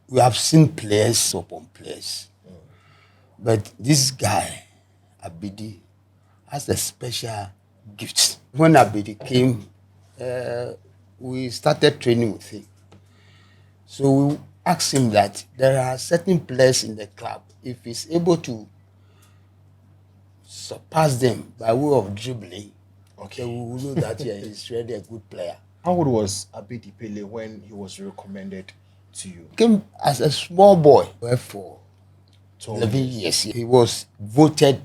we have seen players upon players. But this guy, Abedi, has a special gift. When Abedi came, we started training with him. So we asked him that there are certain players in the club, if he's able to surpass them by way of dribbling, okay, we will know that he's really a good player. How old was Abedi Pele when he was recommended to you? He came as a small boy for 11 years. He was voted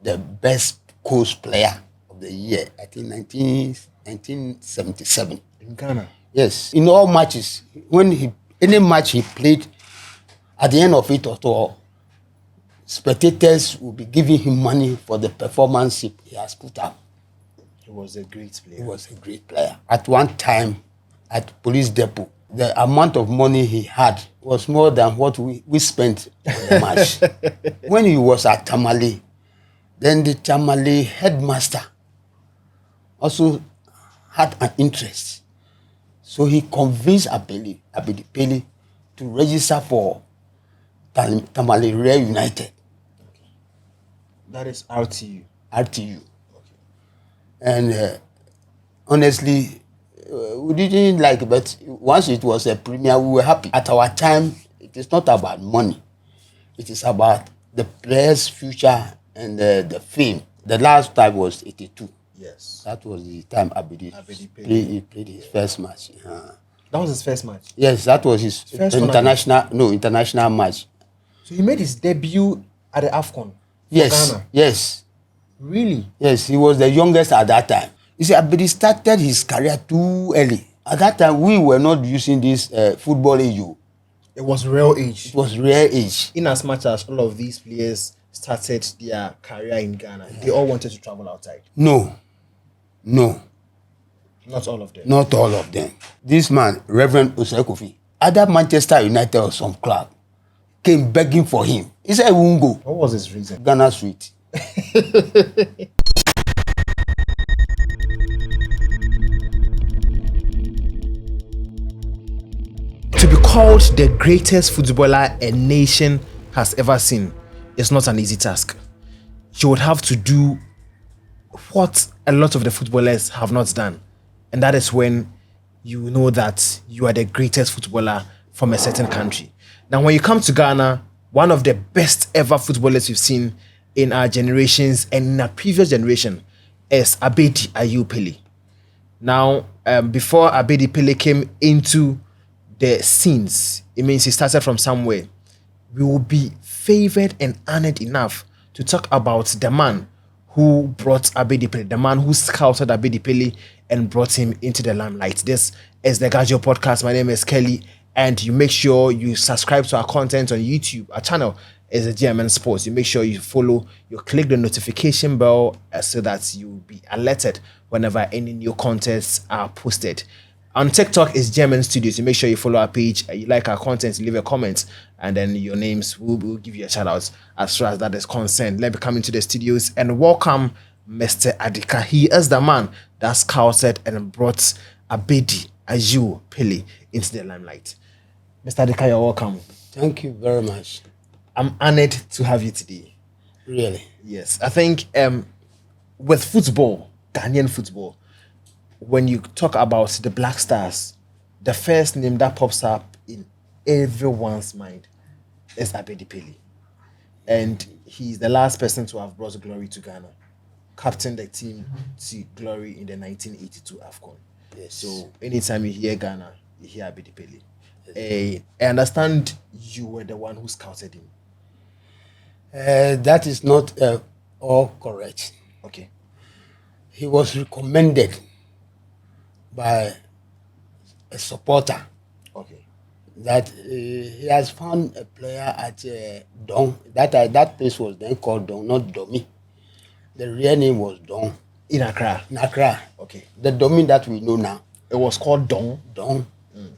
the best coast player of the year, I think 1977. In Ghana? Yes. In all matches, any match he played, at the end of it all, spectators will be giving him money for the performance he has put up. He was a great player. He was a great player. At one time, at police depot, the amount of money he had was more than what we spent on the match. When he was at Tamale, then the Tamale headmaster also had an interest. So he convinced Abedi Pele to register for Tamale Real United. That is RTU. RTU. Okay. And honestly, we didn't like it, but once it was a premier, we were happy. At our time, it is not about money. It is about the player's future and the fame. The last time was 82. Yes. That was the time Abedi played his first match. That was his first match? Yes, that was his first international match. So he made his debut at the AFCON? Yes. Ghana. Yes. Really? Yes, he was the youngest at that time. You see, Abedi started his career too early. At that time, we were not using this football age. It was real age. It was real age. In as much as all of these players started their career in Ghana, they all wanted to travel outside. No. Not all of them. Not all of them. This man, Reverend Osekofi, other Manchester United or some club, came begging for him. He said he won't go. What was his reason? Ghana sweet. To be called the greatest footballer a nation has ever seen is not an easy task. You would have to do what a lot of the footballers have not done. And that is when you know that you are the greatest footballer from a certain country. Now, when you come to Ghana, one of the best ever footballers you've seen in our generations and in our previous generation is Abedi Ayew Pele. Now, before Abedi Pele came into the scenes, it means he started from somewhere. We will be favored and honored enough to talk about the man who brought Abedi Pele, the man who scouted Abedi Pele and brought him into the limelight. This is the Gajo Podcast. My name is Kelly, and you make sure you subscribe to our content on YouTube. Our channel is the GMN Sports. You make sure you follow, you click the notification bell so that you'll be alerted whenever any new contents are posted. On TikTok is German Studios. You make sure you follow our page, you like our content, you leave a comment, and then your names will give you a shout out as far as that is concerned. Let me come into the studios and welcome Mr. Adeka. He is the man that scouted and brought Abedi Ayew Pele into the limelight. Mr. Adeka, you're welcome. Thank you very much. I'm honored to have you today. Really? Yes. I think with football, Ghanaian football, when you talk about the Black Stars, the first name that pops up in everyone's mind is Abedi Pele. And he's the last person to have brought glory to Ghana, captained the team to glory in the 1982 AFCON. Yes. So anytime you hear Ghana, you hear Abedi Pele. Yes. I understand you were the one who scouted him. That is not all correct. Okay. He was recommended by a supporter. Okay. That he has found a player at Dong. That place was then called Dong, not Domi. The real name was Dong. In Accra? In Accra. Okay. The Domi that we know now. It was called Dong? Dong.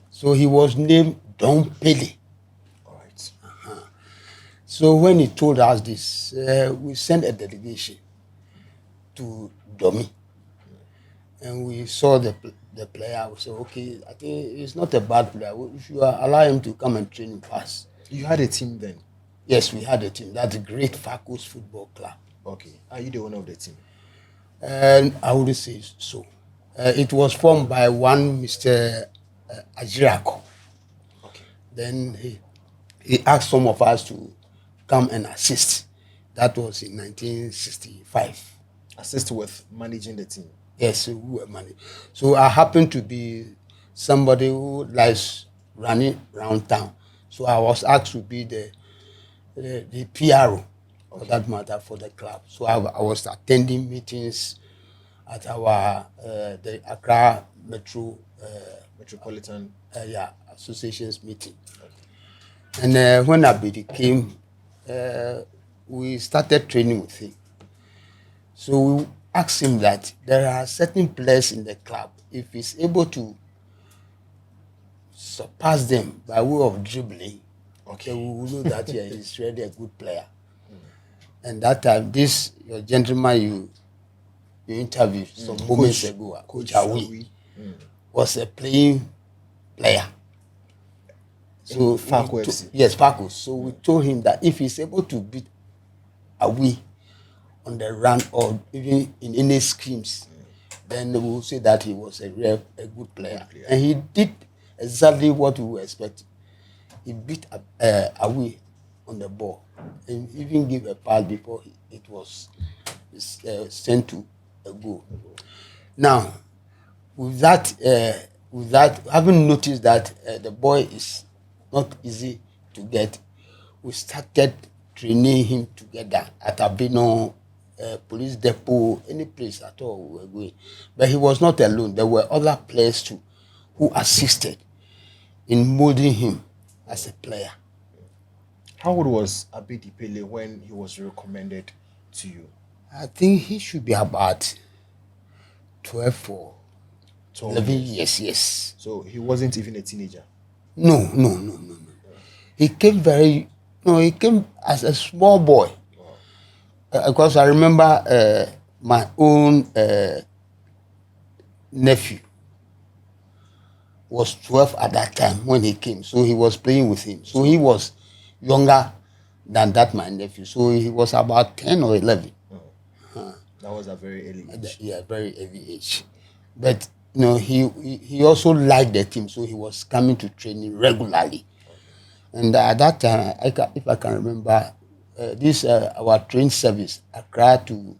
So he was named Dong Pele. All right. So when he told us this, we sent a delegation to Domi. And we saw the the player. We said, okay, I think he's not a bad player. We should allow him to come and train with us. You had a team then? Yes, we had a team. That's the Great Pharcos Football Club. Okay. Are you the owner of the team? And I would say so. It was formed by one Mr. Adeka. Okay. Then he asked some of us to come and assist. That was in 1965. Assist with managing the team? Yes, we were managing. So I happened to be somebody who likes running around town. So I was asked to be the PRO, for that matter, for the club. So I was attending meetings at our the Accra Metropolitan Association's meeting. Okay. And when Abedi came, we started training with him. So we asked him that there are certain players in the club. If he's able to surpass them by way of dribbling, okay, we will know that he's really a good player. And that time, this your gentleman you interviewed some moments ago, Coach Ayew, was a playing player. So Pharcos FC. Yes, Pharcos. So we told him that if he's able to beat Ayew on the run or even in any schemes, then we will say that he was a good player. And he did exactly what we were expecting. He beat Ayew on the ball and even gave a pass before it was sent to a goal. Now, with that, having noticed that the boy is not easy to get, we started training him together at Abeno, police depot, any place at all we were going. But he was not alone. There were other players too who assisted in molding him as a player. How old was Abedi Pele when he was recommended to you? I think he should be about 12 or 11 years, yes. So he wasn't even a teenager? No. He came he came as a small boy. Because I remember my own nephew was 12 at that time when he came. So he was playing with him. So he was younger than that, my nephew. So he was about 10 or 11. That was a very early age. Yeah, very early age. But he also liked the team, so he was coming to training regularly. And at that time, if I can remember, this our train service, Accra to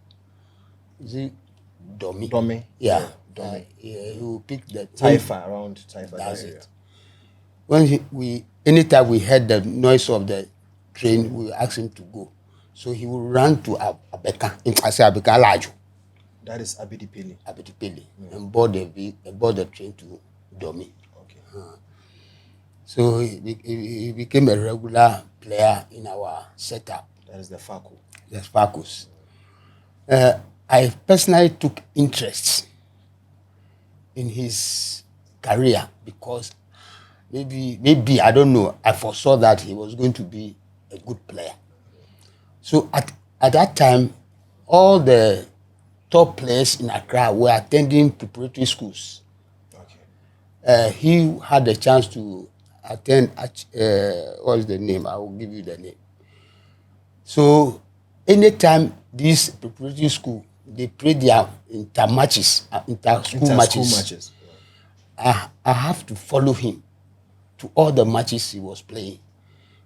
Domi. Domi? Yeah. Domi. He will pick the Taifa, around Taifa. That's area. it. When anytime we heard the noise of the train, we asked him to go. So he would run to Adeka, Adeka Laju. That is Abedi Pele. Abedi Pele, and board the train to Domi. Okay. So he became a regular player in our setup. That is the Pharcos. Yes, Pharcos. I personally took interest in his career because maybe I don't know. I foresaw that he was going to be a good player. So at that time, all the top players in Accra were attending preparatory schools. Okay. He had a chance to attend. What is the name? I will give you the name. So anytime this preparatory school they play their inter-school matches. I have to follow him to all the matches he was playing,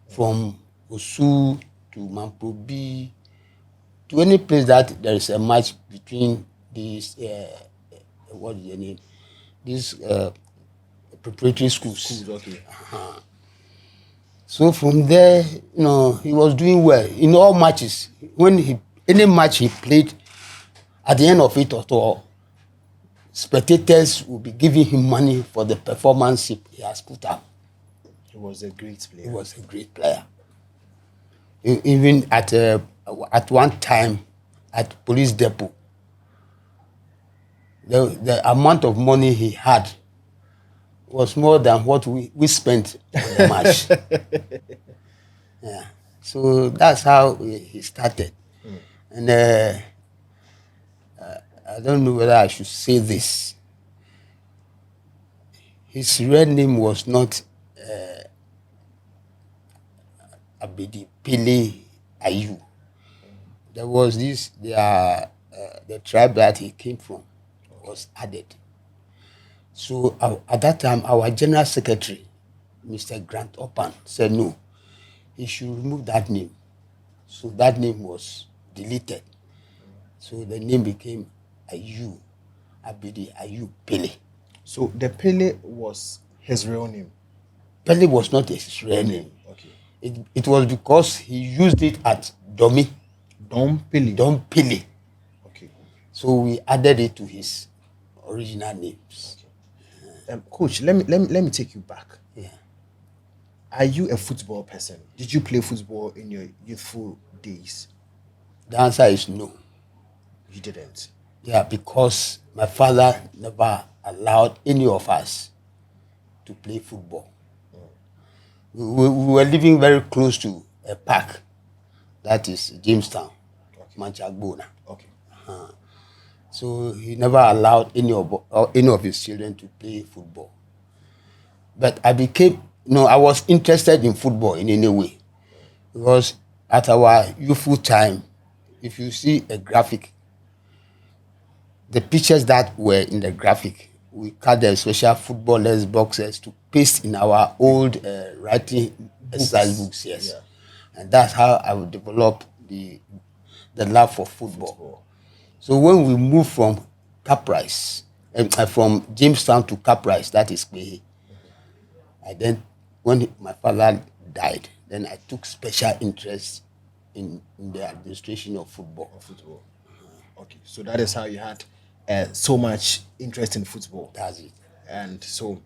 from Osu to Mamprobi, to any place that there is a match between these, what is the name? These preparatory schools. Okay. So from there, he was doing well in all matches. Any match he played, at the end of it all, spectators will be giving him money for the performance he has put up. He was a great player. He was a great player. Even at one time at police depot, the amount of money he had was more than what we spent on the match. Yeah. So that's how he started. And I don't know whether I should say this. His real name was not Abedi Pele Ayew. There was this, the tribe that he came from was added. So at that time, our general secretary, Mr. Grant Opan, said no, he should remove that name. So that name was deleted. So the name became Ayew, Abedi Ayew Pele. So the Pele was his real name. Pele was not his real name. Okay. It was because he used it at dummy. Dom Pele. Dom Pele. Okay. So we added it to his original names. Okay. Coach, let me take you back. Yeah. Are you a football person? Did you play football in your youthful days? The answer is no. You didn't. Yeah, because my father never allowed any of us to play football. We were living very close to a park, that is Jamestown, Manchagbona. Okay. So he never allowed any of his children to play football. But I was interested in football in any way, because at our youthful time, if you see a graphic, the pictures that were in the graphic, we cut the special footballers boxes to paste in our old writing exercise books. Yes, yeah. And that's how I would develop the love for football. So when we moved from Caprice, from Jamestown to Caprice, that is Kwehe, when my father died, then I took special interest in the administration of football. Okay, so that is how you had so much interest in football. That's it. And so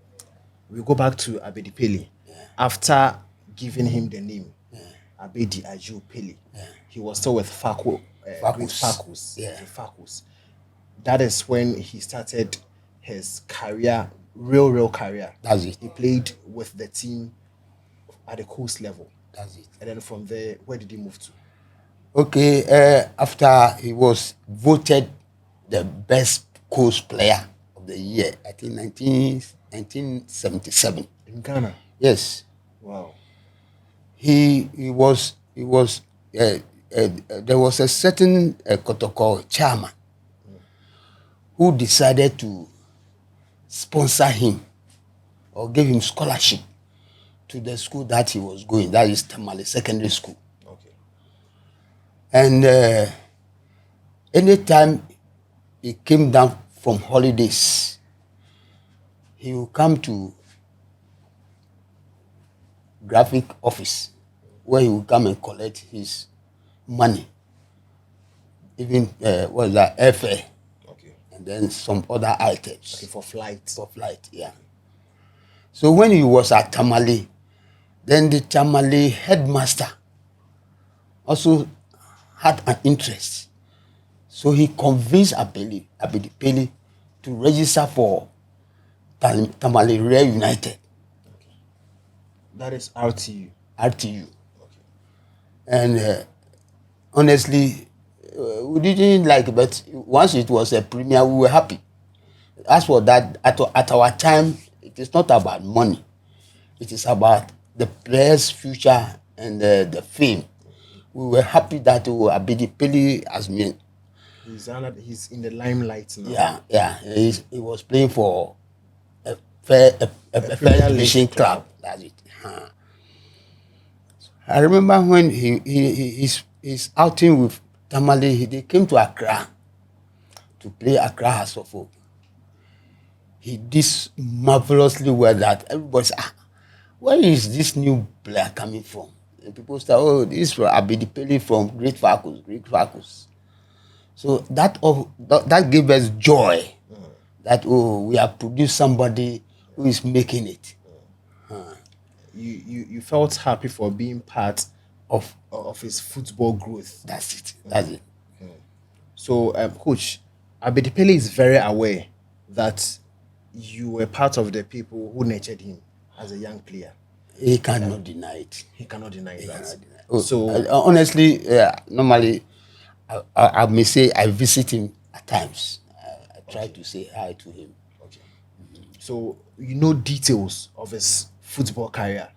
we go back to Abedi Pele. Yeah. After giving him the name, Abedi Ayew Pele, he was still with Great Pharcos. Yeah. Pharcos. That is when he started his career, real career. That's it. He played with the team at the coast level. That's it. And then from there, where did he move to? Okay, after he was voted the best coast player of the year, I think 1977. In Ghana? Yes. Wow. There was a certain Kotoko chairman who decided to sponsor him or give him scholarship to the school that he was going, that is Tamale Secondary School. Okay. And anytime he came down from holidays, he would come to graphic office where he would come and collect his money, even airfare, and then some other items. Okay, for flight. Yeah. So when he was at Tamale, then the Tamale headmaster also had an interest. So he convinced Abedi Pele to register for Tamale Real United. Okay. That is RTU. RTU. Okay. And honestly, we didn't like it, but once it was a premier, we were happy. As for that, at our time, it is not about money. It is about the player's future and the fame. We were happy that Abedi Pele has been. He's in the limelight now. Yeah. He was playing for a first division club. That's it. I remember when his outing with Tamale, they came to Accra to play Accra Hasofo. He did marvelously well that everybody said, where is this new player coming from? And people said, this is Abedi Pele from Great Pharcos. So that gave us joy that we have produced somebody who is making it. You felt happy for being part of his football growth. That's it. So, Coach, Abedi Pele is very aware that you were part of the people who nurtured him as a young player. He cannot deny it. He cannot deny that. So honestly, normally, I may say I visit him at times. I try to say hi to him. Okay. So you know details of his football career.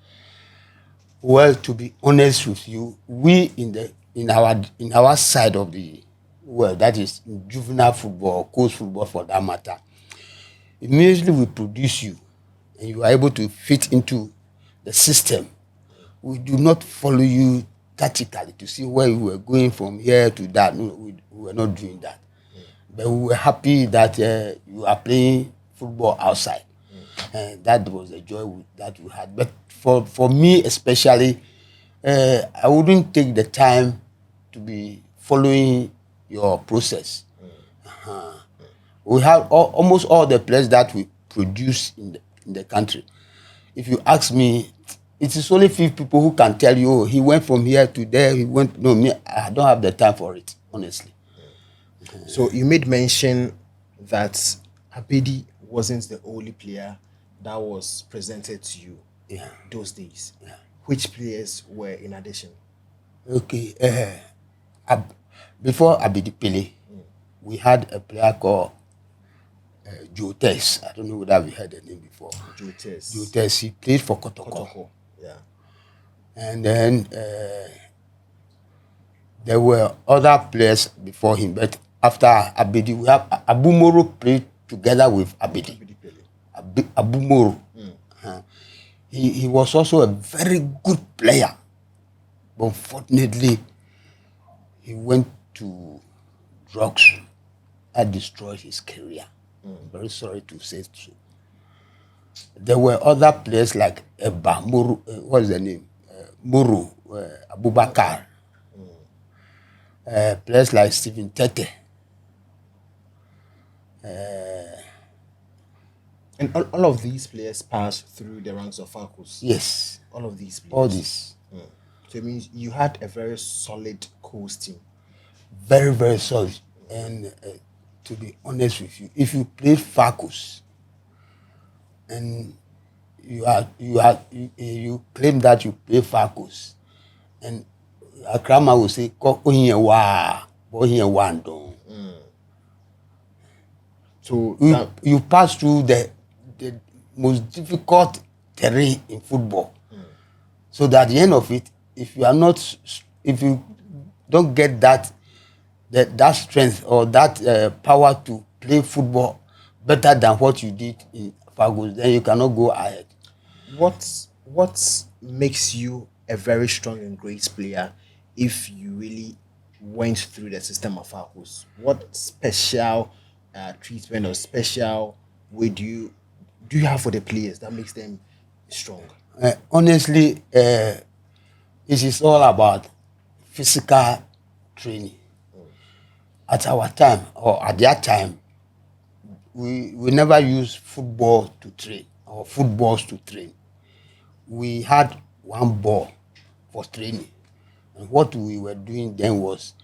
Well, to be honest with you, we in our side of the world, that is in juvenile football, coast football for that matter, immediately we produce you and you are able to fit into the system. We do not follow you tactically to see where you were going from here to that. No, we were not doing that. But we were happy that you are playing football outside. And that was the joy that we had. But for me especially, I wouldn't take the time to be following your process. We have almost all the players that we produce in the country. If you ask me, it is only few people who can tell you, oh, he went from here to there, he went. No, me, I don't have the time for it, honestly. So you made mention that Abedi wasn't the only player that was presented to you those days. Yeah. Which players were in addition? Okay. Before Abedi Pele, we had a player called Jotes. I don't know whether we heard the name before. Jotes. He played for Kotoko. Yeah. And then there were other players before him, but after Abedi, we have Abu Moro played together with Abedi. Abu Moro. He was also a very good player, but unfortunately, he went to drugs that destroyed his career. I'm very sorry to say so. There were other players like Eba Moro, what is the name? Moro, Abubakar. Players like Stephen Tete. And all of these players passed through the ranks of Pharcos. Yes. All of these players. All this. So it means you had a very solid coast team. Very, very solid. And to be honest with you, if you play Pharcos and you claim that you play Pharcos, and Akrama will say, so you pass through the most difficult terrain in football. So that at the end of it, if you don't get that strength or that power to play football better than what you did in Pharcos, then you cannot go ahead. What makes you a very strong and great player if you really went through the system of Pharcos? What special treatment or special way do you have for the players that makes them strong? Honestly, it is all about physical training. At our time, or at their time, we never used football to train or footballs to train. We had one ball for training. And what we were doing then was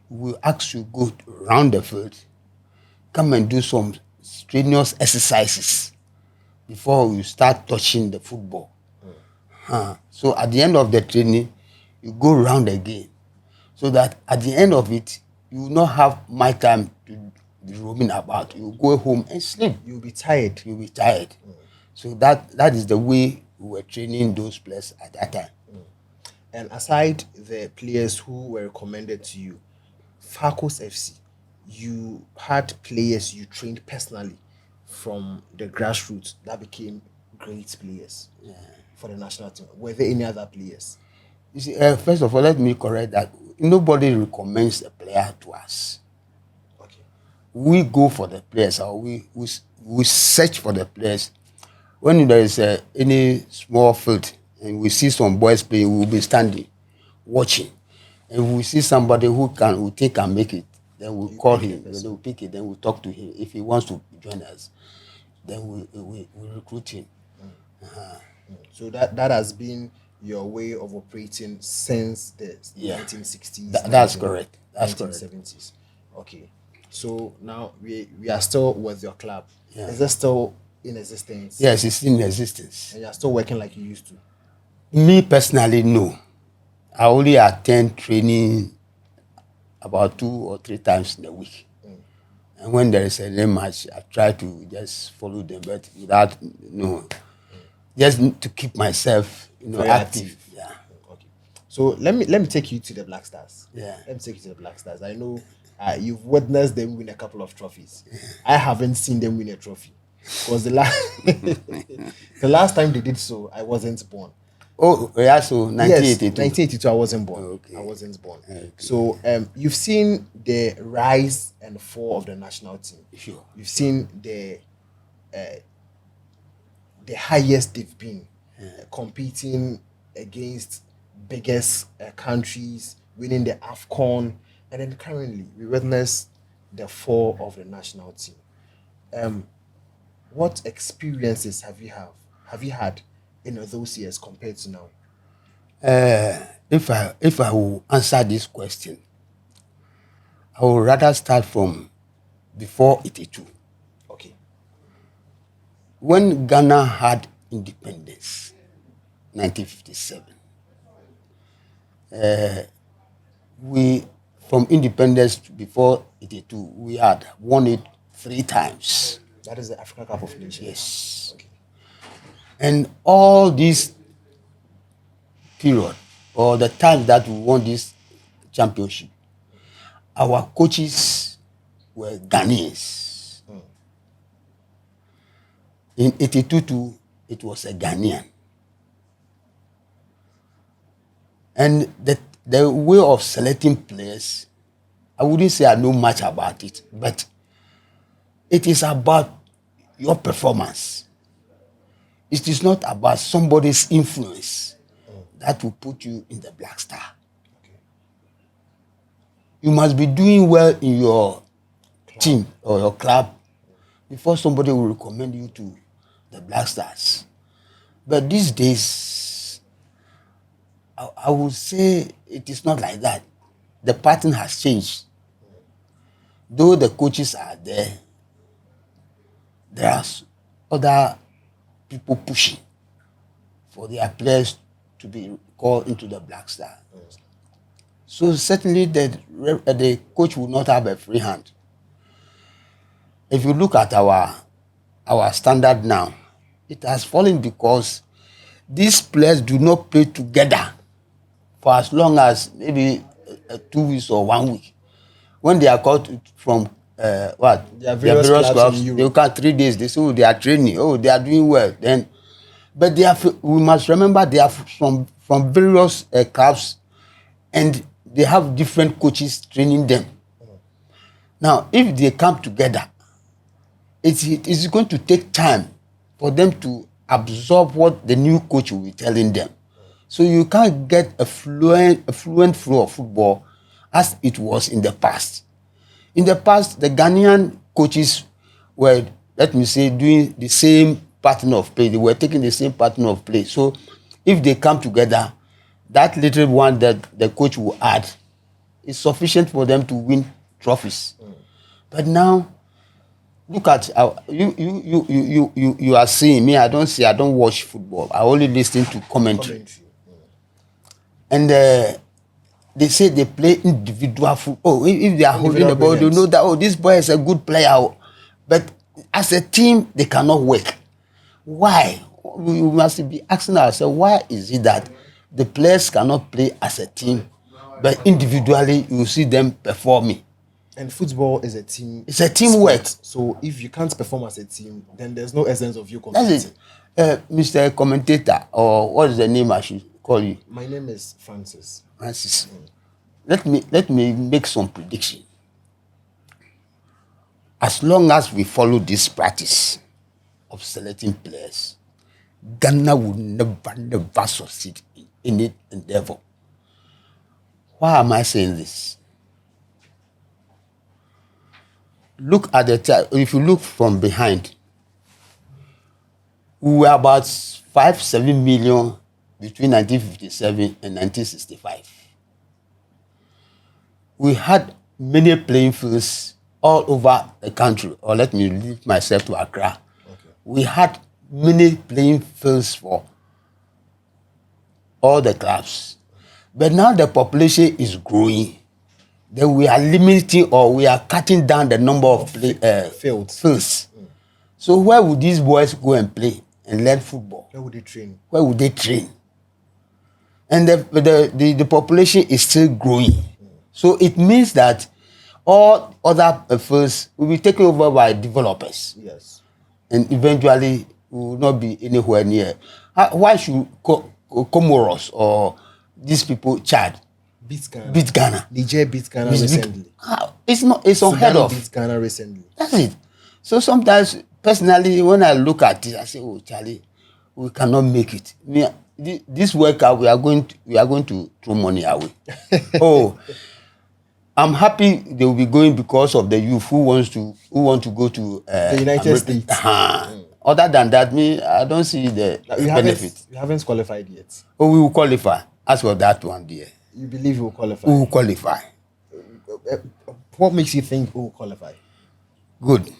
we asked you to go around the field, come and do some strenuous exercises before you start touching the football. So at the end of the training, you go around again. So that at the end of it, you will not have much time to be roaming about. You go home and sleep. You'll be tired. So that is the way we were training those players at that time. And aside the players who were recommended to you, Pharcos FC, you had players you trained personally from the grassroots that became great players for the national team. Were there any other players? You see, first of all, let me correct that. Nobody recommends a player to us. Okay. We go for the players, or we search for the players. When there is any small field and we see some boys playing, we will be standing, watching. And we see somebody who think can make it, then we'll call him, then we'll pick it, then we'll talk to him. If he wants to join us, then we recruit him. So that has been your way of operating since the 1960s. That's correct. That's 1970s. correct. Okay. So now we are still with your club. Yeah. Is it still in existence? Yes, it's in existence. And you are still working like you used to? Me personally, no. I only attend training about 2 or 3 times in a week. And when there is a rematch, I try to just follow them, but without, just to keep myself, Very active. active. Yeah. Okay. So let me take you to the Black Stars. Yeah. Let me take you to the Black Stars. I know you've witnessed them win a couple of trophies. I haven't seen them win a trophy because the last time they did so, I wasn't born. Oh, yeah, so 1982. Yes, 1982, I wasn't born. Okay. I wasn't born. Okay. So you've seen the rise and fall of the national team. Sure. You've seen the highest they've been, competing against biggest countries, winning the AFCON, and then currently we witness the fall of the national team. What experiences have you had in those years compared to now? If I will answer this question, I would rather start from before 82. Okay. When Ghana had independence, 1957, we, from independence to before 82, we had won it 3 times. That is the African Cup of Nations. Yes. Okay. And all this period, or the time that we won this championship, our coaches were Ghanaians. In 82 too, it was a Ghanaian. And the way of selecting players, I wouldn't say I know much about it, but it is about your performance. It is not about somebody's influence that will put you in the Black Star. Okay. You must be doing well in your team or your club before somebody will recommend you to the Black Stars. But these days, I would say it is not like that. The pattern has changed. Though the coaches are there are other people pushing for their players to be called into the Black Star. So certainly the coach will not have a free hand. If you look at our standard now, it has fallen because these players do not play together for as long as maybe 2 weeks or 1 week. When they are called from There are various clubs in Europe. they will come 3 days. They say, oh, they are training. Oh, they are doing well. Then, but we must remember they are from various clubs, and they have different coaches training them. Now, if they come together, it is going to take time for them to absorb what the new coach will be telling them. So you can't get a fluent flow of football as it was in the past. In the past, the Ghanaian coaches were, let me say, doing the same pattern of play. They were taking the same pattern of play. So if they come together, that little one that the coach will add is sufficient for them to win trophies. But now, look at you are seeing me. I don't watch football. I only listen to commentary. And they say they play individual football. If they are holding the ball, they know that this boy is a good player. But as a team, they cannot work. Why? We must be asking ourselves, why is it that the players cannot play as a team, but individually you see them performing? And football is a team. It's a teamwork. So if you can't perform as a team, then there's no essence of you competing. That's it. Mr. Commentator, or what is the name I should call you? My name is Francis. Francis. Let me make some prediction. As long as we follow this practice of selecting players, Ghana will never succeed in any endeavor. Why am I saying this? Look at the time. If you look from behind, we were about 5-7 million between 1957 and 1965. We had many playing fields all over the country. Or let me leave myself to Accra. Okay. We had many playing fields for all the clubs. But now the population is growing. then we are limiting or we are cutting down the number of fields. So where would these boys go and play and learn football? Where would they train? Where would they train? And the population is still growing. So it means that all other fields will be taken over by developers. Yes. And eventually will not be anywhere near. Why should Comoros or these people, Chad, beat Ghana? Niger beat Ghana recently. It's unheard of. Beat Ghana recently. That's it. So sometimes, personally, when I look at it, I say, "Oh, Charlie, we cannot make it. This workout, we are going to throw money away." Oh, I'm happy they will be going because of the youth who want to go to the United States. Other than that, I don't see the benefit. You haven't qualified yet. Oh, we will qualify. As for that one, dear. You believe you will qualify? We will qualify. What makes you think we will qualify? Good.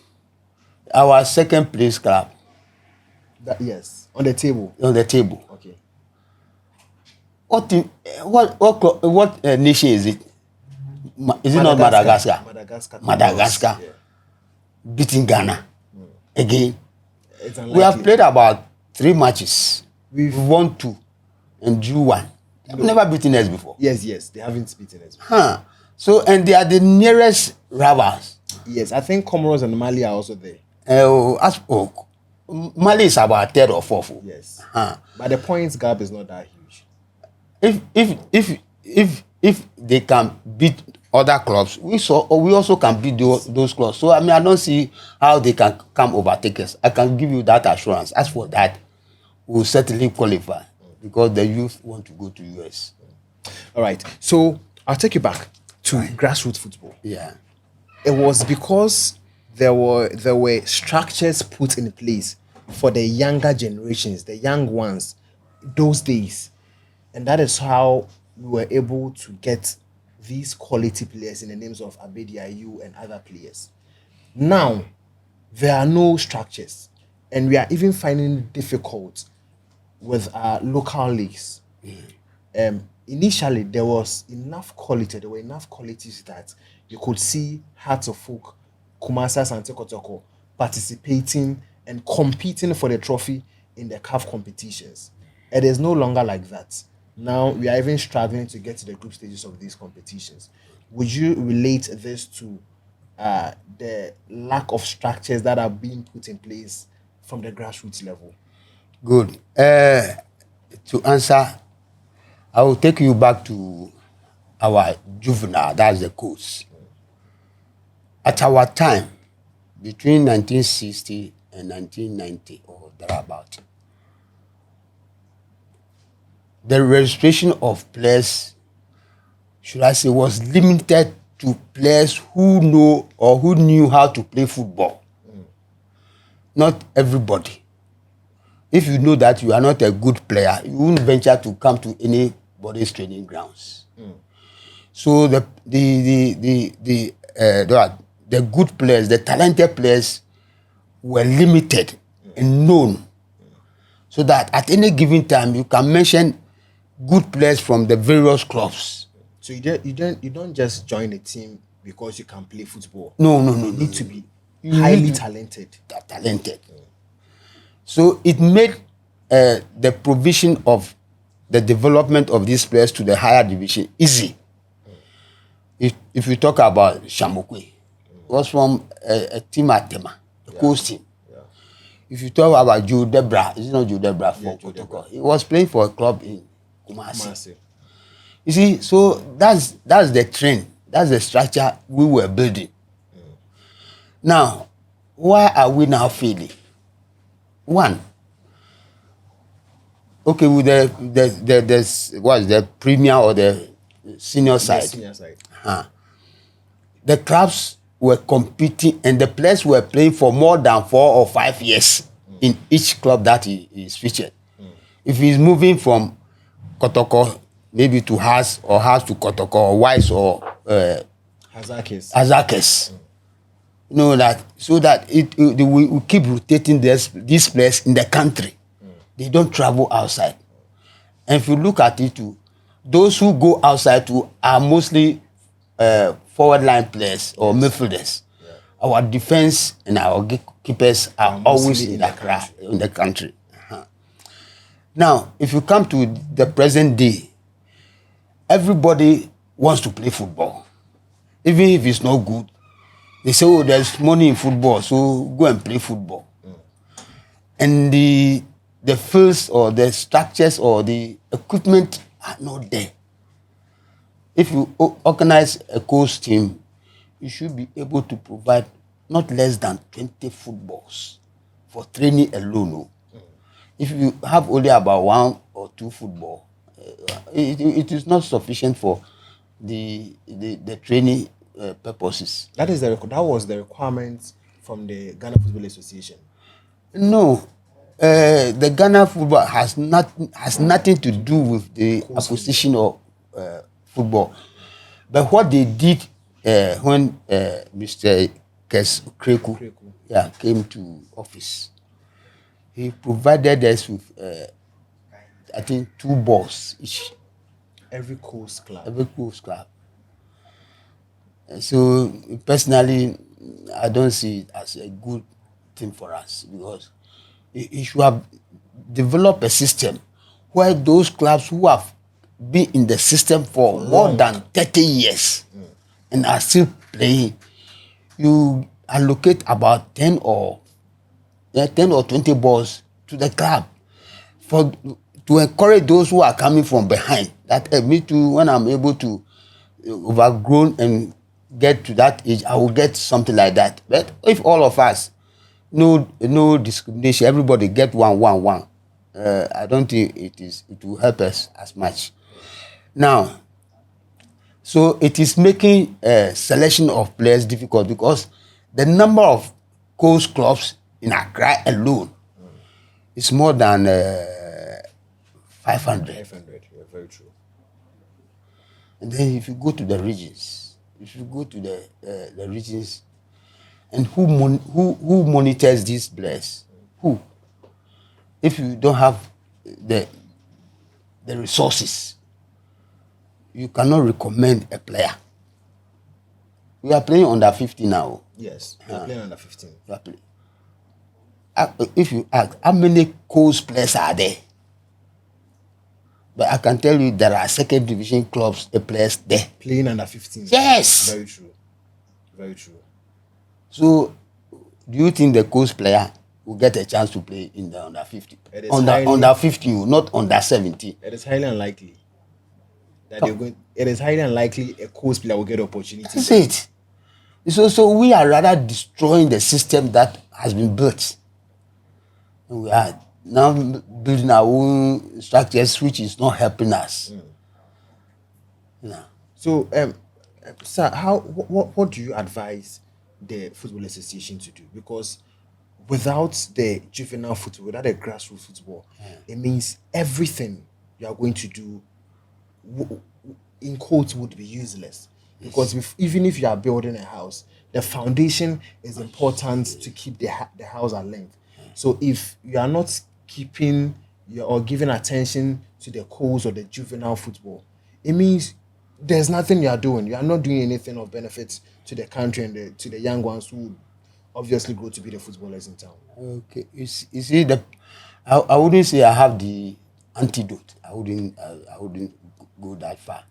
Our second place club. Yes, on the table. On the table. Okay. What nation is it? Is it not Madagascar? Madagascar. Yeah. Beating Ghana again. We have played about 3 matches. We've won 2 and drew 1. They've never beaten us before. Yes, they haven't beaten us before. So, and they are the nearest rivals. Yes, I think Comoros and Mali are also there. Mali is about 3rd or 4th. Yes. But the points gap is not that huge. If they can beat other clubs, we also can beat those clubs. So I don't see how they can come overtake us. I can give you that assurance. As for that, we'll certainly qualify because the youth want to go to US. All right. So I'll take you back to grassroots football. Yeah. It was because there were structures put in place for the younger generations, the young ones, those days. And that is how we were able to get these quality players in the names of Abedi Ayew and other players. Now, there are no structures, and we are even finding it difficult with our local leagues. Initially, there were enough qualities that you could see Hearts of Oak, Kumasi Asante Kotoko participating and competing for the trophy in the CAF competitions. It is no longer like that. Now we are even struggling to get to the group stages of these competitions. Would you relate this to the lack of structures that are being put in place from the grassroots level? Good. To answer, I will take you back to our juvenile, that's the coach. At our time, between 1960 and 1990 or thereabout, the registration of players, should I say, was limited to players who know or who knew how to play football. Not everybody. If you know that you are not a good player, you won't venture to come to anybody's training grounds. So the good players, the talented players, were limited and known, so that at any given time you can mention good players from the various clubs. So you don't just join a team because you can play football. No. You need to be highly talented. So it made the provision of the development of these players to the higher division easy. If you talk about Shamokwe, it was from a team at Tema, a coast team. Yeah. If you talk about Joe Debra, is it not Joe Debra for Kotoko? He was playing for a club in Kumasi. You see, so that's the trend, that's the structure we were building. Now, why are we now failing? One, okay, with the premier or the senior side. The clubs were competing and the players were playing for more than 4 or 5 years in each club that he is featured. If he's moving from Kotoko maybe to Haas or Haas to Kotoko or Wise or Hazakes. You know that, so that we keep rotating these players in the country. They don't travel outside. And if you look at it too, those who go outside too are mostly forward line players or midfielders. Our defense and our keepers are always in the country. Now, if you come to the present day, everybody wants to play football. Even if it's not good, they say, oh, there's money in football, so go and play football. And the fields or the structures or the equipment are not there. If you organize a coach team, you should be able to provide not less than 20 footballs for training alone. If you have only about 1 or 2 football, it is not sufficient for the training purposes. That was the requirement from the Ghana Football Association. No, the Ghana football has nothing to do with the acquisition of football. But what they did when Mr. Kreku came to office, he provided us with, I think, 2 balls each. Every coast club. So personally, I don't see it as a good thing for us, because it should have developed a system where those clubs who have been in the system for more than 30 years and are still playing, you allocate about 10 or 20 balls to the club to encourage those who are coming from behind. That me too, when I'm able to overgrown and get to that age, I will get something like that. But if all of us, no discrimination, everybody get one, I don't think it will help us as much. Now, so it is making selection of players difficult, because the number of coast clubs in Accra alone is more than 500. 500, yeah, very true. And then if you go to the regions, and who monitors these players? Who? If you don't have the resources, you cannot recommend a player. We are playing under 15 now. Yes, we are playing under 15. If you ask, how many coast players are there? But I can tell you there are second division clubs, the players there. Playing under 15. Yes. Very true. Very true. So, do you think the coast player will get a chance to play in the under 50? Under 15, not under 17. It is highly unlikely that they're going. It is highly unlikely a coast player will get opportunity. That's it. So we are rather destroying the system that has been built. We are now building our own structures, which is not helping us. No. So, sir, what do you advise the Football Association to do? Because without the juvenile football, without the grassroots football, it means everything you are going to do, in quotes, would be useless. Because even if you are building a house, the foundation is important to keep the house at length. So if you are not keeping or giving attention to the cause of the juvenile football, it means there's nothing you are doing. You are not doing anything of benefit to the country and to the young ones who obviously grow to be the footballers in town. Okay, you see, I wouldn't say I have the antidote. I wouldn't go that far.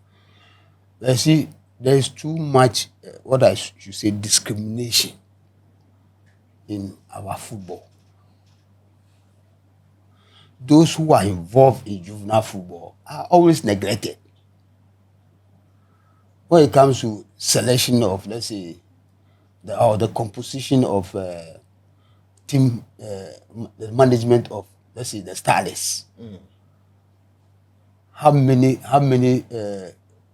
But see, there is too much, what I should say, discrimination in our football. Those who are involved in juvenile football are always neglected. When it comes to selection of, let's say, the composition of team, the management of, let's say, the Starlets. How many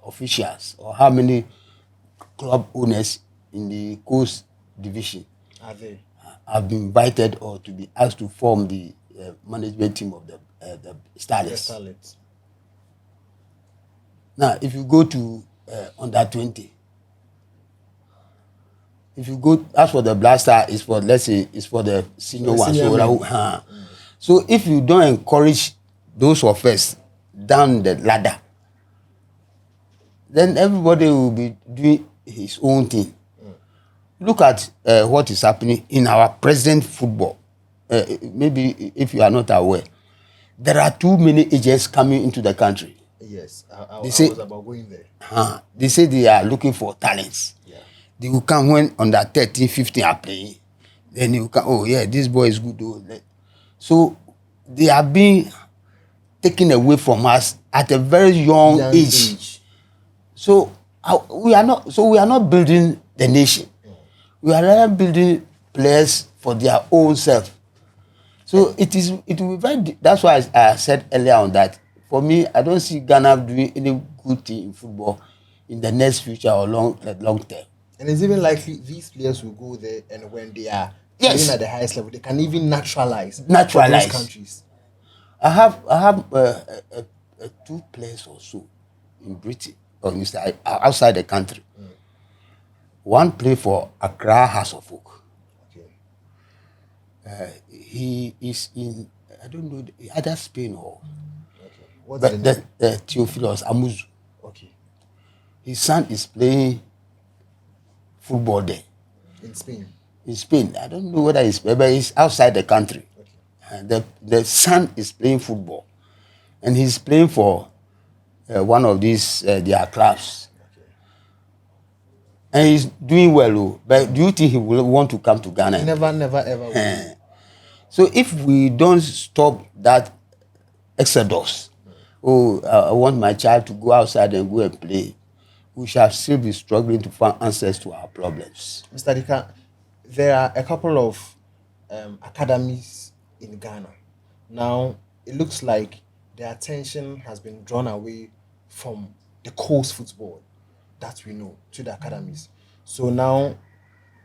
officials or how many club owners in the Coast Division have been invited or to be asked to form the management team of the Starlets? Now, if you go to under 20, if you go, as for the Blaster, is for, let's say, it's for the senior ones. So if you don't encourage those of us down the ladder, then everybody will be doing his own thing. Look at what is happening in our present football. Maybe if you are not aware, there are too many agents coming into the country. Yes, I They say- was about going there. They say they are looking for talents. Yeah. They will come when under 13, 15 are playing. Then they will come, oh yeah, this boy is good. Oh. So they are being taken away from us at a very young age. So we are not building the nation. We are rather building players for their own self. So it will be very. That's why I said earlier on that for me, I don't see Ghana doing any good thing in football in the next future or long term. And it's even likely these players will go there, and when they are Yes. playing at the highest level, they can even naturalize for Naturalize. those countries. I have two players or so in Britain or outside the country. One play for Accra House of Oak. Okay. He is in, I don't know, either Spain or Okay. What's but the name? the Theophilus Amuzu. Okay. His son is playing football there In Spain. in Spain. I don't know whether but he's outside the country. Okay. And the son is playing football, and he's playing for one of these their clubs, Okay. and he's doing well. Oh, but do you think he will want to come to Ghana? Never, ever. Will. So if we don't stop that exodus, I want my child to go outside and go and play, we shall still be struggling to find answers to our problems. Mr. Adeka, there are a couple of academies in Ghana. Now, it looks like the attention has been drawn away from the coast football that we know to the academies. So now,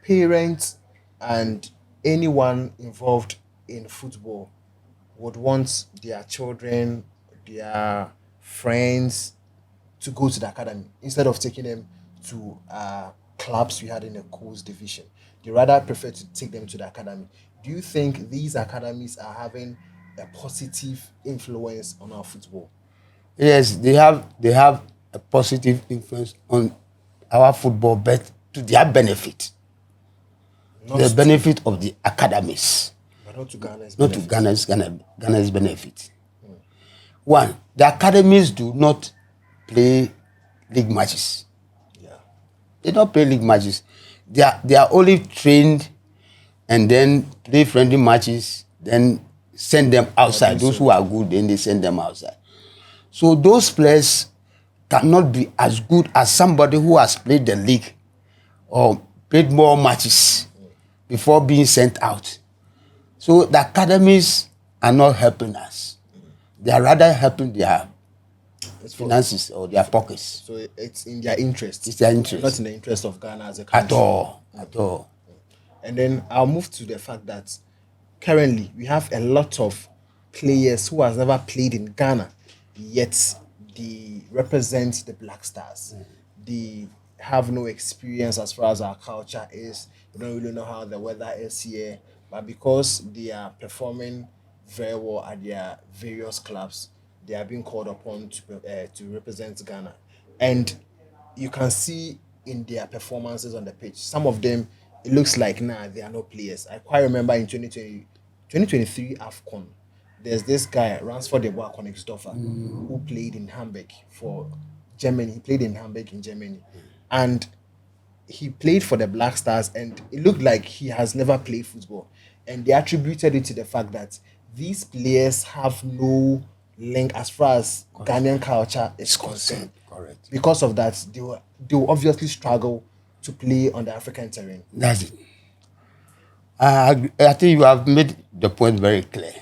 parents and anyone involved in football would want their children, their friends to go to the academy instead of taking them to clubs we had in the coast division. They rather prefer to take them to the academy. Do you think these academies are having a positive influence on our football? Yes, they have a positive influence on our football, but to their benefit, the benefit of the academies, But not to Ghana's not benefit. to Ghana's benefit. One, the academies do not play league matches. Yeah. They don't play league matches. They are only trained and then play friendly matches, then send them outside. Those who are good, then they send them outside. So those players cannot be as good as somebody who has played the league or played more matches before being sent out. So the academies are not helping us. They are rather helping their finances or their pockets. So it's in their interest. It's their interest. Not in the interest of Ghana as a country. At all. And then I'll move to the fact that currently we have a lot of players who has never played in Ghana, yet they represent the Black Stars. They have no experience as far as our culture is. They don't really know how the weather is here, but because they are performing very well at their various clubs, they are being called upon to represent Ghana. And you can see in their performances on the pitch, some of them, it looks like, they are not players. I quite remember in 2023 AFCON, there's this guy, Ransford de Bois Konixdorfer, who played in Hamburg for Germany. He played in Hamburg in Germany. And he played for the Black Stars, and it looked like he has never played football. And they attributed it to the fact that these players have no link as far as Ghanaian culture is concerned. Correct. Because of that, they will obviously struggle to play on the African terrain. That's it. I think you have made the point very clear.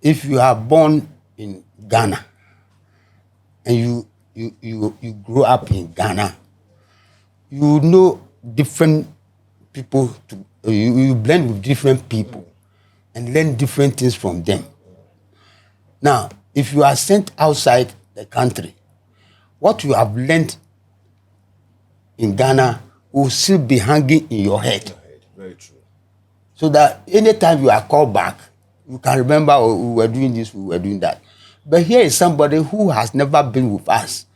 If you are born in Ghana and you grow up in Ghana, you know different people. You blend with different people and learn different things from them. Now, if you are sent outside the country, what you have learned in Ghana will still be hanging in your head. Very true. So that anytime you are called back, you can remember, oh, we were doing this, we were doing that. But here is somebody who has never been with us.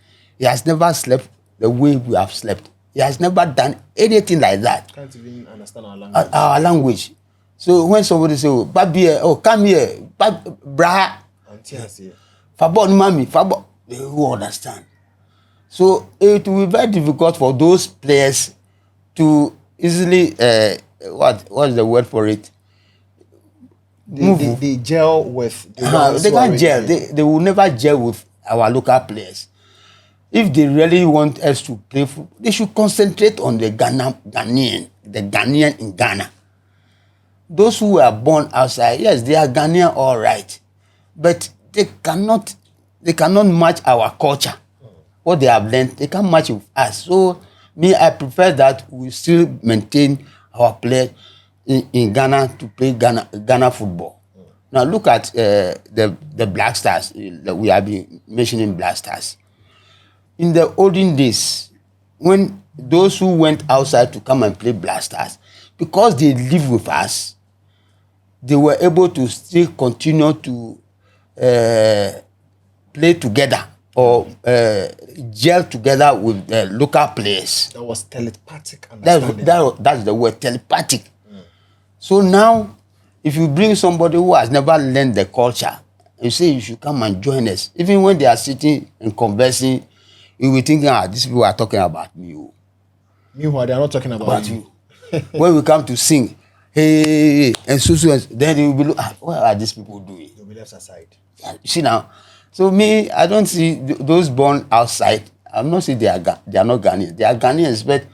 He has never slept the way we have slept. He has never done anything like that. Can't even understand our language. Our language. So when somebody say, "Oh, Babi, oh, come here, Bra, Fabo, Mami, Fabo," they will understand. So it will be very difficult for those players to easily what's the word for it? They gel with they can't gel. They will never gel with our local players. If they really want us to play football, they should concentrate on the Ghanaian in Ghana. Those who were born outside, yes, they are Ghanaian, all right, but they cannot match our culture. What they have learned, they can't match with us. So I prefer that we still maintain our players in Ghana to play Ghana football. Now look at the Black Stars. We have been mentioning Black Stars. In the olden days, when those who went outside to come and play Black Stars, because they live with us, they were able to still continue to play together or gel together with the local players. That was telepathic understanding. That's the word, telepathic. So now, if you bring somebody who has never learned the culture, you say you should come and join us. Even when they are sitting and conversing, you will think, these people are talking about me. Meanwhile, they are not talking about you. When we come to sing, hey, and so, then you will be looking, what are these people doing? They'll be left aside. You see now? So I don't see those born outside. I'm not saying they are not Ghanaians. They are Ghanaians, but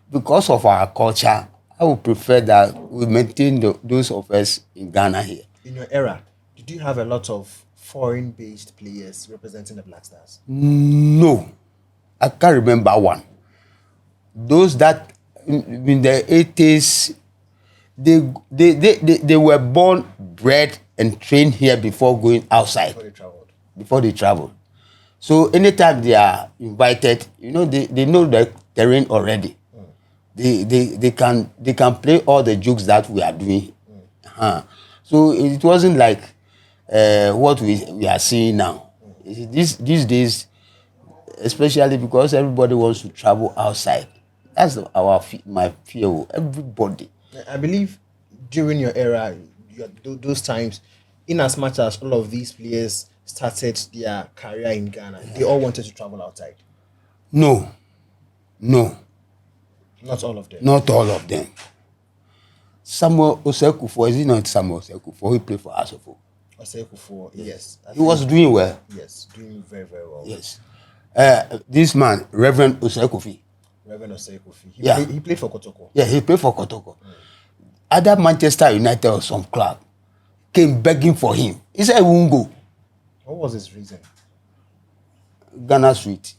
because of our culture, I would prefer that we maintain those of us in Ghana here. In your era, did you have a lot of foreign-based players representing the Black Stars? No, I can't remember one. Those that in the 80s, they were born, bred, and trained here before going outside. Before they travel. So anytime they are invited, they know the terrain already. They can play all the jokes that we are doing. So it wasn't like what we are seeing now. These days, especially because everybody wants to travel outside. That's my fear. Everybody. I believe during your era, those times, in as much as all of these players started their career in Ghana, they all wanted to travel outside. No. Not all of them. Not all of them. Samuel Osei-Kuffour, is it not Samuel Osei-Kuffour? He played for Asofo. Osei-Kuffour, yes. He was doing well. Yes, doing very, very well. Yes. This man, Reverend Osei-Kuffour. Reverend Osei-Kuffour. He played for Kotoko. Yeah, he played for Kotoko. Other Manchester United or some club came begging for him. He said he won't go. What was his reason? Ghana Sweet.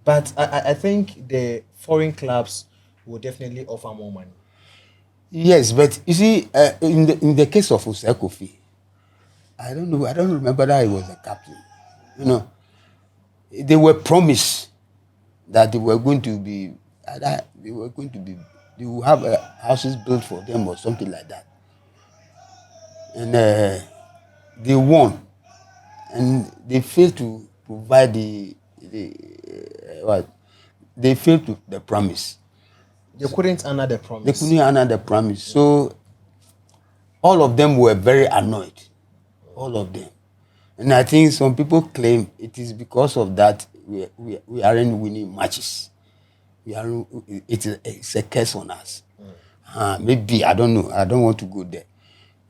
But I think the foreign clubs will definitely offer more money. Yes, but you see, in the case of Osei-Kuffour, I don't know. I don't remember that he was a captain. They were promised that they will have houses built for them or something like that, and they won, and they failed to provide they failed to the promise. They couldn't honor the promise. They couldn't honor the promise. So all of them were very annoyed. All of them. And I think some people claim it is because of that we aren't winning matches. It's a curse on us. Maybe, I don't know. I don't want to go there.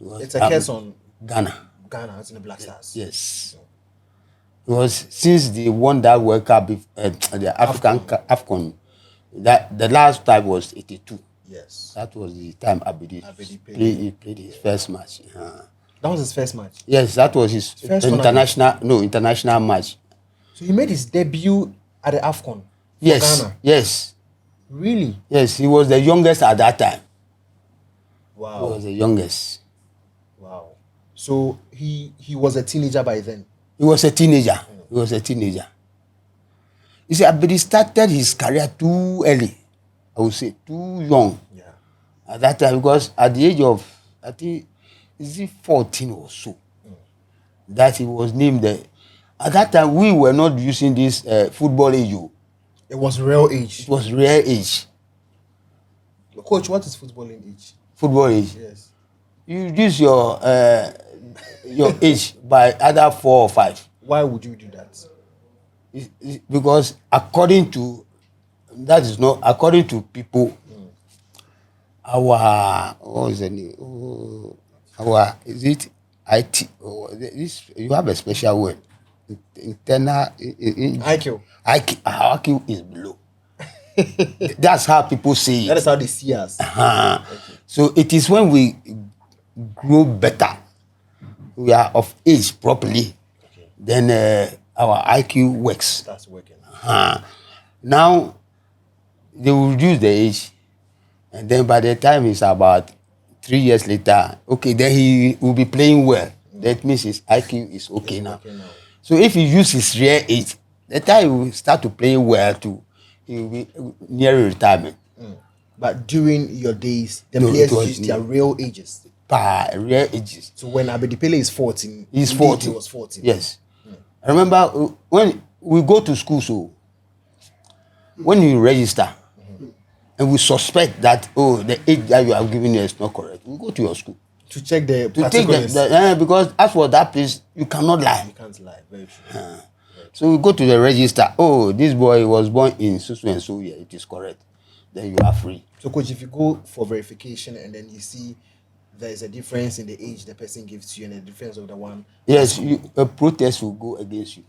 It's a curse on Ghana. Ghana, it's in the Black Stars. Yes. Because since they won that World Cup, the AFCON, that the last time was 82. Yes. That was the time Abedi Pele played his first match. That was his first match? Yes, that was his first international match. So he made his debut at the AFCON? Yes. Ghana? Yes. Really? Yes, he was the youngest at that time. Wow. He was the youngest. Wow. So he was a teenager by then? He was a teenager. He was a teenager. You see, Abedi started his career too early. I would say too young. Yeah. At that time, because at the age of, I think, is it 14 or so, that he was named At that time, we were not using this football age. It was real age. It was real age. Coach, what is footballing age? Football age. Yes. You use your age by either 4 or 5. Why would you do that? Because according to people, our what is the name? Our is it IT? This you have a special word. Internal IQ. Our IQ is below. That's how people say it. That is how they see us. Okay. So it is when we grow better, we are of age properly, then our IQ works. Starts working. Now they will reduce the age, and then by the time it's about 3 years later, okay, then he will be playing well. That means his IQ is okay now. So if he uses his real age, the time he will start to play well too, he will be near retirement. But during your days, the players used their real ages. Real ages. So when Abedi Pele is 14, he's 14. He was 14. Yes. I remember when we go to school, so when you register and we suspect that, the age that you have given you is not correct, we go to your school. To check the particulars. Because as for that place, you cannot lie. You can't lie. Very true. So we go to the register. This boy was born in so and so year. It is correct. Then you are free. So, coach, if you go for verification and then you see there is a difference in the age the person gives to you and the difference of the one. Yes, a protest will go against you.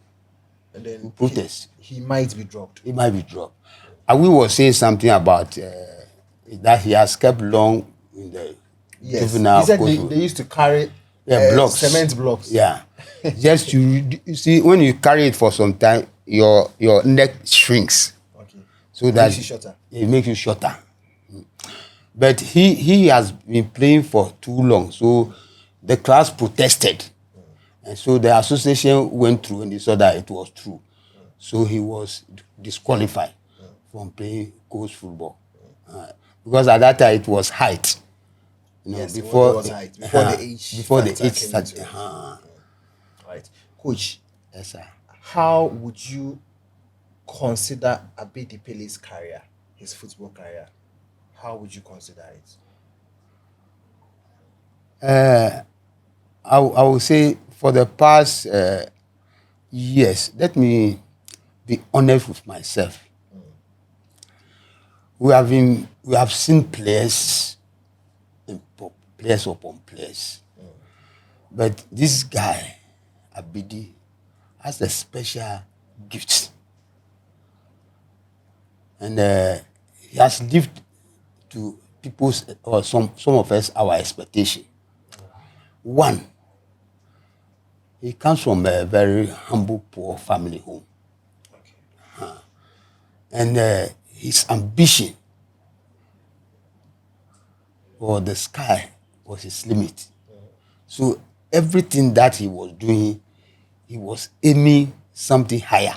And then protest. He might be dropped. He might be dropped. And we were saying something about that he has kept long in the juvenile. He said they used to carry blocks. Cement blocks. Yeah. Just you see, when you carry it for some time, your neck shrinks. Okay. So that makes you shorter. It makes you shorter. But he has been playing for too long. So the class protested. And so the association went through and they saw that it was true. So he was disqualified from playing coach football. Because at that time it was height. Before the age. Before the age started. Right. Coach. Yes, sir. How would you consider Abedi Pele's career, his football career? How would you consider it? I would say for the past years, let me be honest with myself. We have seen players upon players. But this guy, Abedi, has a special gift. And he has lived to people's, or some of us, our expectation. One, he comes from a very humble, poor family home. And his ambition for the sky was his limit. So everything that he was doing, he was aiming something higher.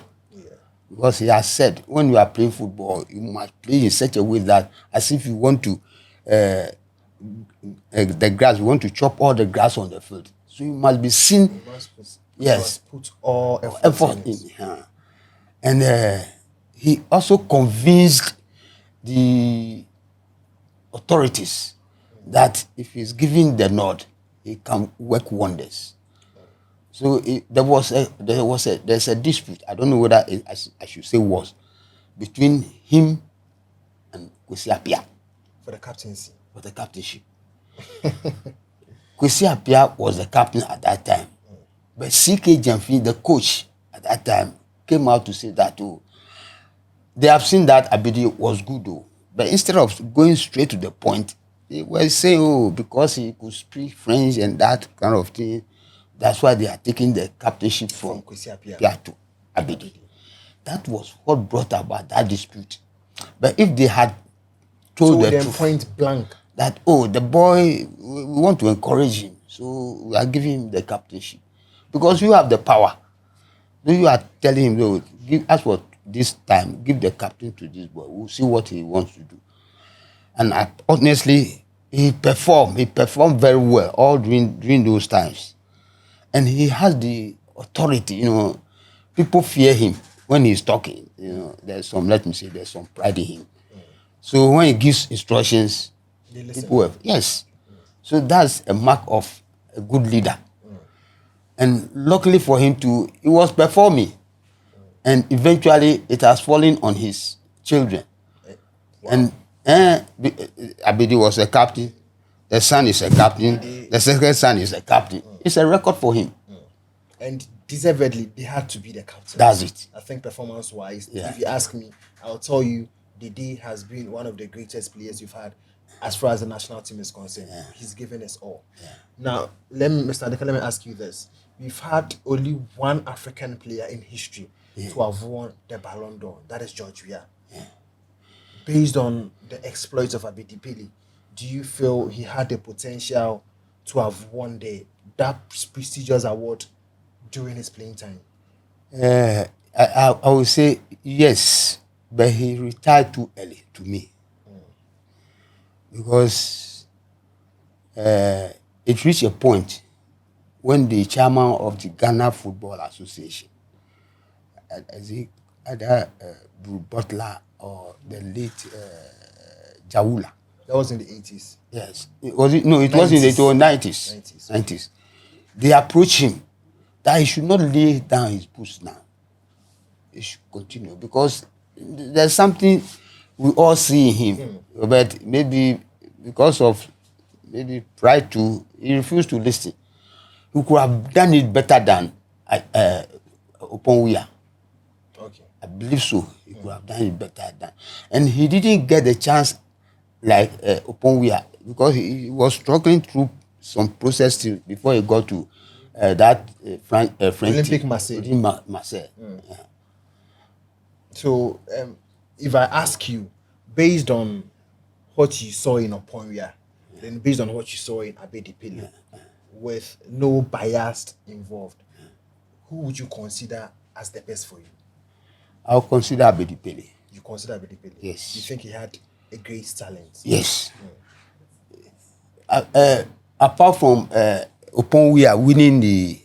Because he has said, when you are playing football, you must play in such a way that as if you want to, the grass, you want to chop all the grass on the field. So you must be seen. You must put all effort in it. And he also convinced the authorities that if he's given the nod, he can work wonders. So there's a dispute. I don't know whether I should say was between him and Kwesi Appiah for the captaincy. For the captainship. Kwesi Appiah was the captain at that time, but CK Jamfi, the coach at that time, came out to say that they have seen that Abedi was good though, but instead of going straight to the point, they were saying, because he could speak French and that kind of thing. That's why they are taking the captainship from Kwesi Appiah to Abedi. That was what brought about that dispute. But if they had told the truth, point blank, that, the boy, we want to encourage him, so we are giving him the captainship. Because you have the power. So you are telling him, give us for this time, give the captain to this boy. We'll see what he wants to do. And honestly, he performed very well all during those times. And he has the authority, people fear him when he's talking. There's some pride in him. So when he gives instructions, They listen. people have, yes. So that's a mark of a good leader. And luckily for him too, he was performing. And eventually it has fallen on his children. Wow. And Abedi was a captain. The son is a captain. The second son is a captain. It's a record for him. And deservedly, they had to be the captain. That's it. I think performance-wise, Yeah. if you ask me, I'll tell you, Dede has been one of the greatest players you've had as far as the national team is concerned. Yeah. He's given us all. Yeah. Now, Mr. Adeka, let me ask you this. We've had only one African player in history to have won the Ballon d'Or. That is George Weah. Based on the exploits of Abedi Pele, do you feel he had the potential to have won that prestigious award during his playing time? I would say yes, but he retired too early to me. Because it reached a point when the chairman of the Ghana Football Association, either Butler or the late Jawula. That was in the 80s. Yes. It was in the 90s. 90s. They approached him that he should not lay down his boots now. He should continue because there's something we all see in him. But maybe because of pride too, he refused to listen. He could have done it better than Oponwia. Okay. I believe so. He could have done it better than. And he didn't get the chance like Oponwia because he was struggling through some process before he got to that French Olympic Marseille. Marseille. Yeah. So, if I ask you, based on what you saw in Oponwia, then based on what you saw in Abedi Pele, with no bias involved, who would you consider as the best for you? I'll consider Abedi Pele. You consider Abedi Pele? Yes. You think he had a great talent? Yes. Apart from Oponwia winning the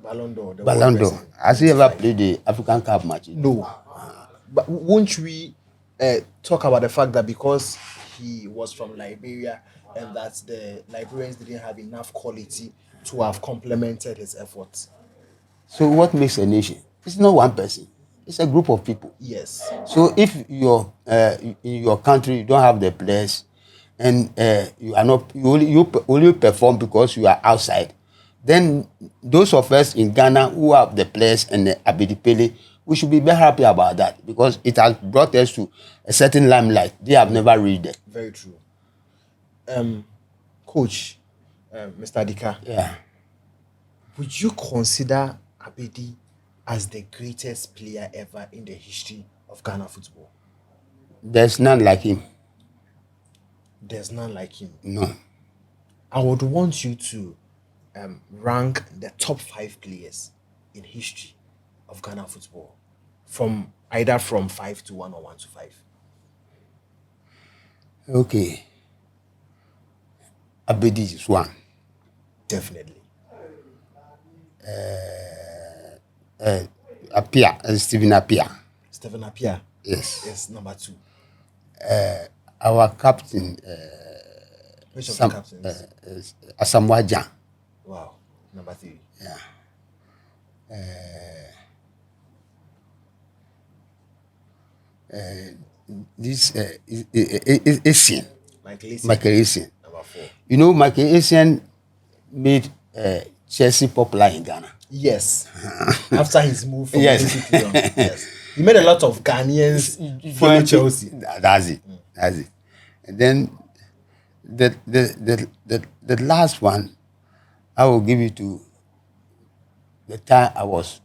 Ballon d'Or. Ballon d'Or, has he ever played the African Cup match? No. But won't we talk about the fact that because he was from Liberia and that the Liberians didn't have enough quality to have complemented his efforts? So what makes a nation? It's not one person. It's a group of people. Yes. So if you're in your country, you don't have the players, and you are not you only perform because you are outside, then those of us in Ghana who have the players and the Abedi Pele, we should be very happy about that because it has brought us to a certain limelight. They have never reached it. Very true. Coach, Mr. Adeka, Yeah. would you consider Abedi as the greatest player ever in the history of Ghana football? There's none like him. There's none like him. No. I would want you to rank the top 5 players in history of Ghana football, from either from 5 to 1 or 1 to 5. Okay. Abedi is one. Definitely. Stephen Apia. Stephen Apia. Yes. Yes, number 2. Our captain. Which of the captains? Asamoah Gyan. Wow. Number 3. Yeah. This Essien. Michael Essien. Number 4. You know, Michael Essien made Chelsea popular in Ghana. Yes. After his move from Yes. Chelsea to Lyon. Yes. He made a lot of Ghanaians follow Chelsea. That's it. That's it. And then the last one, I will give it to the time I was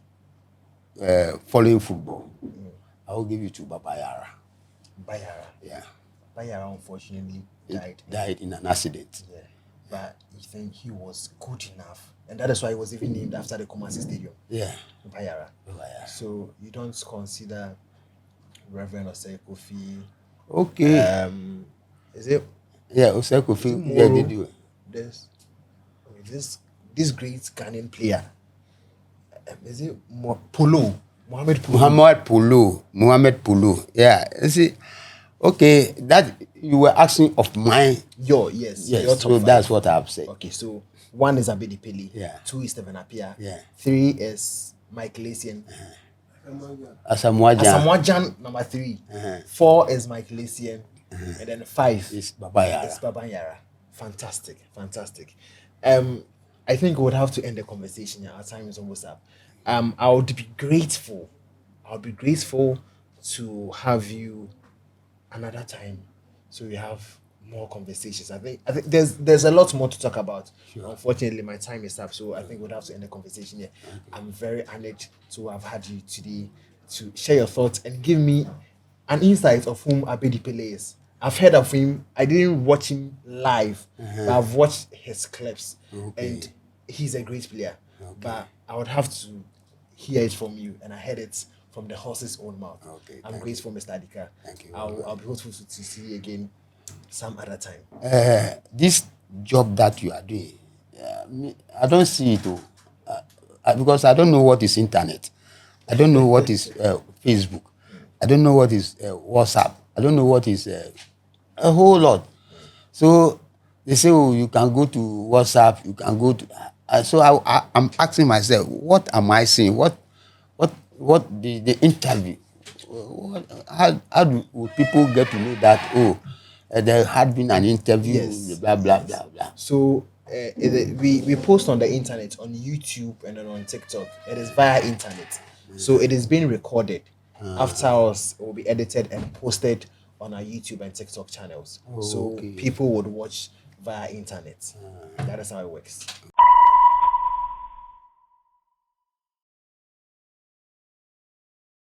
following football. I will give it to Babayara. Bayara. Yeah. Bayara unfortunately died. Died in an accident. Yeah. But you think he was good enough. And that is why he was even named after the Kumasi Stadium. Yeah. Bayara. Babayara. So you don't consider Reverend Osei Kofi. Okay. Is it Yeah, Osei Kofi. Yeah, they do. this great Ghanaian player? Is it more Polo? Muhammad Pulu. Yeah. You see, okay, that you were asking of mine. Your Yes, top so five. that's what I've said. Okay, so 1 is Abedi Pele. Yeah. 2 is Stephen Appiah. Yeah. 3 is Mike Lassian. Asamoah Asamoah number 3. 4 is Mike Lassian. And then 5 is Baba Yara. is Baba Yara. Fantastic. I think we would have to end the conversation. Our time is almost up. I would be grateful. To have you another time, so we have more conversations. I think there's a lot more to talk about. Sure. Unfortunately, my time is up, so I think we'll have to end the conversation here. Okay. I'm very honored to have had you today to share your thoughts and give me an insight of whom Abedi Pele is. I've heard of him. I didn't watch him live, but I've watched his clips, and he's a great player. Okay. But I would have to hear it from you, and I heard it from the horse's own mouth. Okay, I'm grateful, Mr. Adeka. Thank you. I'll be hopeful to see you again some other time. This job that you are doing, I don't see it because I don't know what is internet. I don't know what is Facebook. I don't know what is WhatsApp. I don't know what is a whole lot. So they say, oh, you can go to WhatsApp. You can go to. So I'm asking myself, what am I seeing? What the interview? How will people get to know that? Oh, there had been an interview. Yes. Blah blah blah blah. So we post on the internet, on YouTube and then on TikTok. It is via internet. So it is being recorded. Afterwards, it will be edited and posted on our YouTube and TikTok channels. So people would watch via internet. That is how it works.